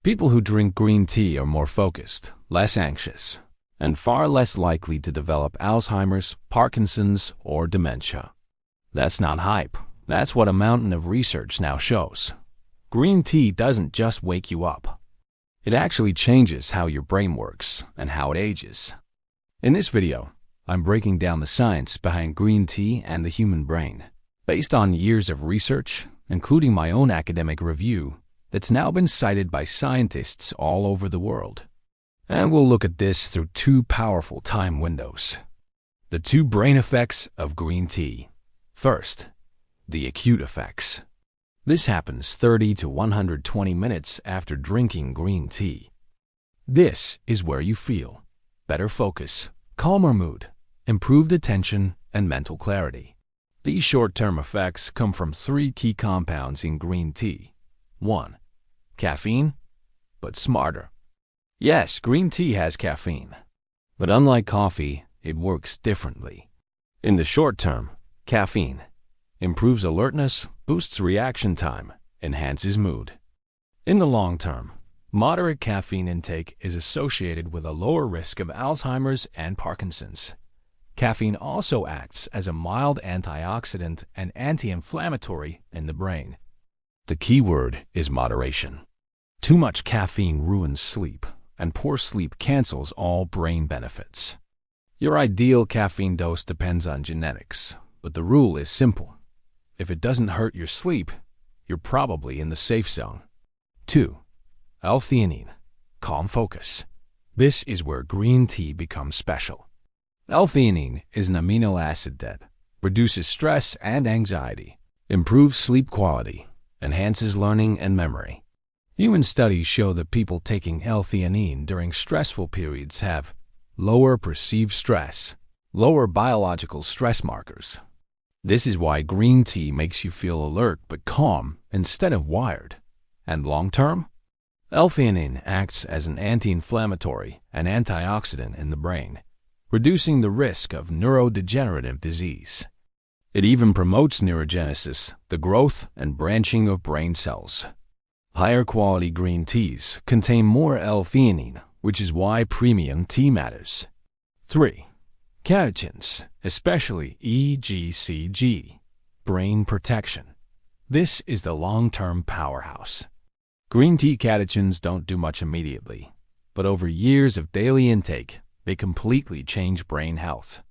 People who drink green tea are more focused, less anxious, and far less likely to develop Alzheimer's, Parkinson's, or dementia. That's not hype. That's what a mountain of research now shows. Green tea doesn't just wake you up. It actually changes how your brain works and how it ages. In this video, I'm breaking down the science behind green tea and the human brain, based on years of research, including my own academic review that's now been cited by scientists all over the world. And we'll look at this through two powerful time windows. The two brain effects of green tea. First, the acute effects. This happens 30 to 120 minutes after drinking green tea. This is where you feel better focus, calmer mood, improved attention, and mental clarity. These short-term effects come from three key compounds in green tea. 1. Caffeine, but smarter. Yes, green tea has caffeine, but unlike coffee, it works differently. In the short term, caffeine improves alertness, boosts reaction time, enhances mood. In the long term, moderate caffeine intake is associated with a lower risk of Alzheimer's and Parkinson's. Caffeine also acts as a mild antioxidant and anti-inflammatory in the brain. The key word is moderation. Too much caffeine ruins sleep, and poor sleep cancels all brain benefits. Your ideal caffeine dose depends on genetics, but the rule is simple. If it doesn't hurt your sleep, you're probably in the safe zone. 2. L-theanine, calm focus. This is where green tea becomes special. L-theanine is an amino acid that reduces stress and anxiety, improves sleep quality, enhances learning and memory. Human studies show that people taking L-theanine during stressful periods have lower perceived stress, lower biological stress markers. This is why green tea makes you feel alert but calm instead of wired. And long-term, L-theanine acts as an anti-inflammatory and antioxidant in the brain, reducing the risk of neurodegenerative disease. It even promotes neurogenesis, the growth and branching of brain cells. Higher quality green teas contain more L-theanine, which is why premium tea matters. 3. Catechins, especially EGCG, brain protection. This is the long-term powerhouse. Green tea catechins don't do much immediately, but over years of daily intake, they completely change brain health.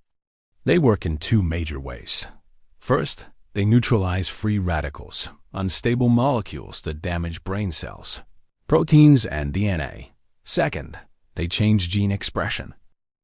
They work in two major ways. First, they neutralize free radicals, unstable molecules that damage brain cells, proteins and DNA. Second, they change gene expression.